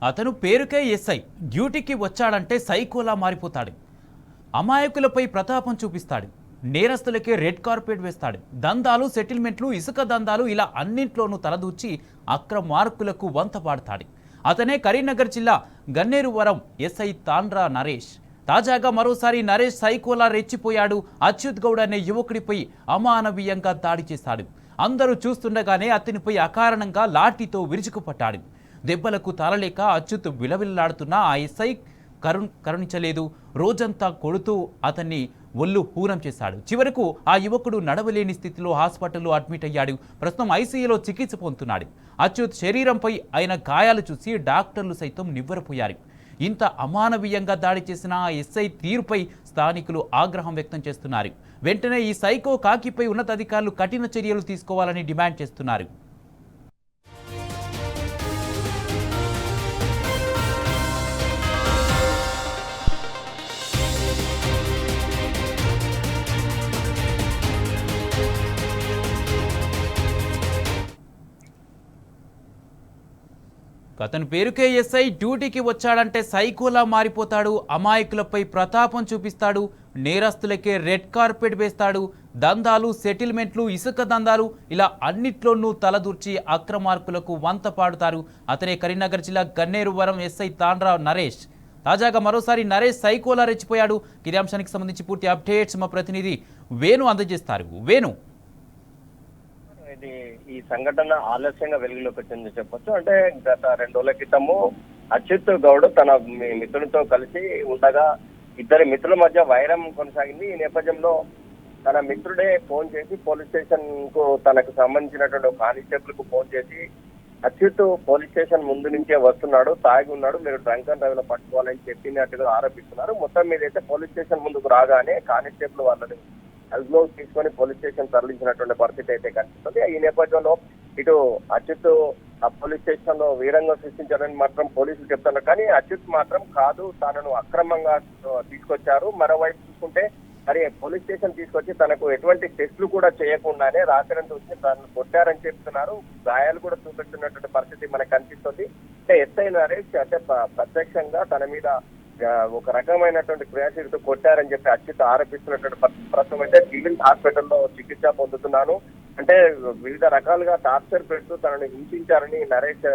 అతను పేరుకే ఎస్ఐ, డ్యూటీకి వచ్చాడంటే సైకోలా మారిపోతాడు. అమాయకులపై ప్రతాపం చూపిస్తాడు. నేరస్తులకే రెడ్ కార్పెట్ వేస్తాడు. దందాలు, సెటిల్మెంట్లు, ఇసుక దందాలు ఇలా అన్నింట్లోనూ తలదూర్చి అక్రమార్కులకు వంత పాడతాడు. అతనే కరీంనగర్ జిల్లా గన్నేరువరం ఎస్ఐ తాండ్రా నరేష్. తాజాగా మరోసారి నరేష్ సైకోలా రెచ్చిపోయాడు. అచ్యుత్ గౌడ్ అనే యువకుడిపై అమానవీయంగా దాడి చేశాడు. అందరూ చూస్తుండగానే అతనిపై అకారణంగా లాఠీతో విరుచుకుపట్టాడు. దెబ్బలకు తాళలేక అచ్యుత్ విలవిల్లాడుతున్నా ఆ ఎస్ఐ కరుణించలేదు. రోజంతా కొడుతూ అతన్ని ఒళ్ళు హూనం చేశాడు. చివరకు ఆ యువకుడు నడవలేని స్థితిలో హాస్పిటల్లో అడ్మిట్ అయ్యాడు. ప్రస్తుతం ఐసీయూలో చికిత్స పొందుతున్నాడు. అచ్యుత్ శరీరంపై అయిన గాయాలు చూసి డాక్టర్లు సైతం నివ్వెరపోయారు. ఇంత అమానవీయంగా దాడి చేసిన ఆ ఎస్ఐ తీరుపై స్థానికులు ఆగ్రహం వ్యక్తం చేస్తున్నారు. వెంటనే ఈ సైకో కాకిపై ఉన్నతాధికారులు కఠిన చర్యలు తీసుకోవాలని డిమాండ్ చేస్తున్నారు. అతని పేరుకే ఎస్ఐ, డ్యూటీకి వచ్చాడంటే సైకోలా మారిపోతాడు. అమాయకులపై ప్రతాపం చూపిస్తాడు. నేరస్తులకే రెడ్ కార్పెట్ వేస్తాడు. దందాలు, సెటిల్మెంట్లు, ఇసుక దందాలు ఇలా అన్నిట్లోనూ తలదూర్చి అక్రమార్కులకు వంత పాడుతారు. అతనే కరీంనగర్ జిల్లా గన్నేరువరం ఎస్ఐ తాండ్రా నరేష్. తాజాగా మరోసారి నరేష్ సైకోలా రెచ్చిపోయాడు. ఇదే అంశానికి సంబంధించి పూర్తి అప్డేట్స్ మా ప్రతినిధి వేణు అందజేస్తారు. వేణు, ఈ సంఘటన ఆలస్యంగా వెలుగులోకి వచ్చిందని చెప్పొచ్చు. అంటే గత 2 రోజుల క్రితము అచ్యుత్ గౌడ్ తన మిత్రులతో కలిసి ఉండగా ఇద్దరి మిత్రుల మధ్య వైరం కొనసాగింది. ఈ నేపథ్యంలో తన మిత్రుడే ఫోన్ చేసి పోలీస్ స్టేషన్ కు తనకు సంబంధించినటువంటి కానిస్టేబుల్ కు ఫోన్ చేసి అచ్యుత్ పోలీస్ స్టేషన్ ముందు నుంచే వస్తున్నాడు, తాగి ఉన్నాడు, మీరు డ్రంక్ అండ్ డ్రైవ్ లో పట్టుకోవాలని చెప్పినట్టుగా ఆరోపిస్తున్నారు. మొత్తం మీద అయితే పోలీస్ స్టేషన్ ముందుకు రాగానే కానిస్టేబుల్ వాళ్ళని అదుపులో తీసుకొని పోలీస్ స్టేషన్ తరలించినటువంటి పరిస్థితి అయితే కనిపిస్తుంది. ఈ నేపథ్యంలో ఇటు అచ్యుత్ ఆ పోలీస్ స్టేషన్ లో వీరంగా సృష్టించారని మాత్రం పోలీసులు చెప్తున్నారు. కానీ అచ్యుత్ మాత్రం కాదు, తనను అక్రమంగా తీసుకొచ్చారు. మరోవైపు చూసుకుంటే మరి పోలీస్ స్టేషన్ తీసుకొచ్చి తనకు ఎటువంటి టెస్టులు కూడా చేయకుండానే రాత్రంతా వచ్చి తనను కొట్టారని చెప్తున్నారు. గాయాలు కూడా చూపెడుతున్నటువంటి పరిస్థితి మనకు కనిపిస్తుంది. అంటే ఎస్ఐ నరేష్ అంటే ప్రత్యక్షంగా తన మీద ఒక రకమైనటువంటి క్రియాశీలతో కొట్టారని చెప్పి అచ్యుత్ ఆరోపిస్తున్నటువంటి ప్రస్తుతం అయితే సివిల్ హాస్పిటల్లో చికిత్స పొందుతున్నాను. అంటే వివిధ రకాలుగా టార్చర్ పెడుతూ తనను హింసించారని నరేష్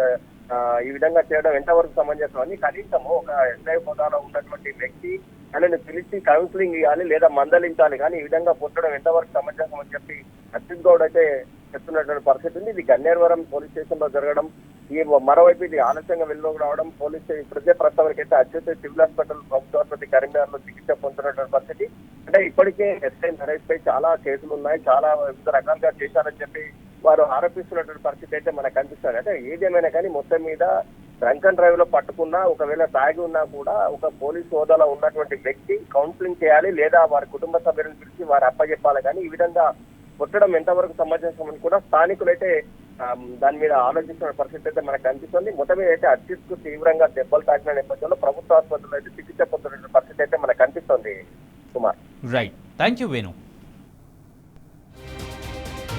ఈ విధంగా చేయడం ఎంతవరకు సమంజసం అని కనీసం ఒక ఎస్ఐ హోదాలో ఉన్నటువంటి వ్యక్తి తనని పిలిచి కౌన్సిలింగ్ ఇవ్వాలి లేదా మందలించాలి, కానీ ఈ విధంగా పుట్టడం ఎంతవరకు సమంజసం అని చెప్పి అచ్యుత్ గౌడ్ అయితే చెప్తున్నటువంటి పరిస్థితి ఉంది. ఇది గన్నేరువరం పోలీస్ స్టేషన్ లో జరగడం, ఈ మరోవైపు ఇది ఆలస్యంగా వెలుగులోకి రావడం, పోలీస్ స్టేషన్ ప్రస్తుతానికి అయితే అచ్యుత్ సివిల్ హాస్పిటల్ ప్రభుత్వ ఆసుపత్రి కరీంనగర్ లో చికిత్స పొందుతున్నటువంటి పరిస్థితి. అంటే ఇప్పటికే ఎస్ఐ నరేష్ పై చాలా కేసులు ఉన్నాయి, చాలా వివిధ రకాలుగా చేశారని చెప్పి వారు ఆరోపిస్తున్నటువంటి పరిస్థితి అయితే మనకు కనిపిస్తుంది. అంటే ఏదేమైనా కానీ మొత్తం మీద డ్రంక్ అండ్ డ్రైవ్ లో పట్టుకున్నా, ఒకవేళ తాగి ఉన్నా కూడా ఒక పోలీస్ హోదాలో ఉన్నటువంటి వ్యక్తి కౌన్సిలింగ్ చేయాలి లేదా వారి కుటుంబ సభ్యులను పిలిచి వారు అప్పచెప్పాలి. కానీ ఈ విధంగా కొట్టడం ఎంతవరకు సమంజసం అని కూడా స్థానికులైతే దాని మీద ఆలోచిస్తున్న పరిస్థితి అయితే మనకు కనిపిస్తుంది. మొత్తం మీద అయితే అచ్యుత్ కు తీవ్రంగా దెబ్బలు తాకిన నేపథ్యంలో ప్రభుత్వ ఆసుపత్రులు అయితే చికిత్స పొందుతున్న పరిస్థితి అయితే మనకు కనిపిస్తుంది. Kumar, right, thank you Venu.